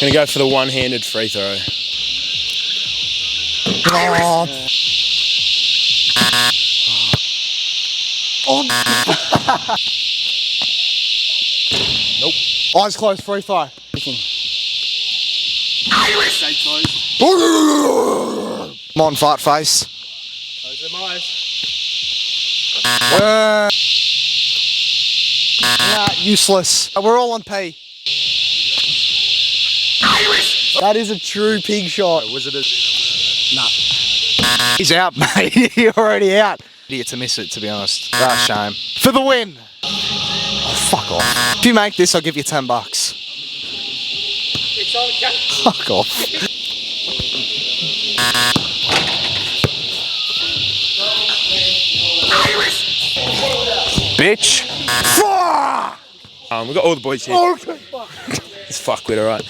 Gonna go for the one-handed free throw. Oh. Oh. Nope. Eyes closed, free throw. Stay closed. Come on, fart face. Close them eyes. Nah, useless. We're all on P. That is a true pig shot. Was it a... Nah. He's out, mate. You're already out. Idiot to miss it, to be honest. Ah, shame. For the win. Oh, fuck off. If you make this, I'll give you $10. Fuck off. Bitch. Fuck! We got all the boys here. Okay, fuck. It's fuckwit, alright.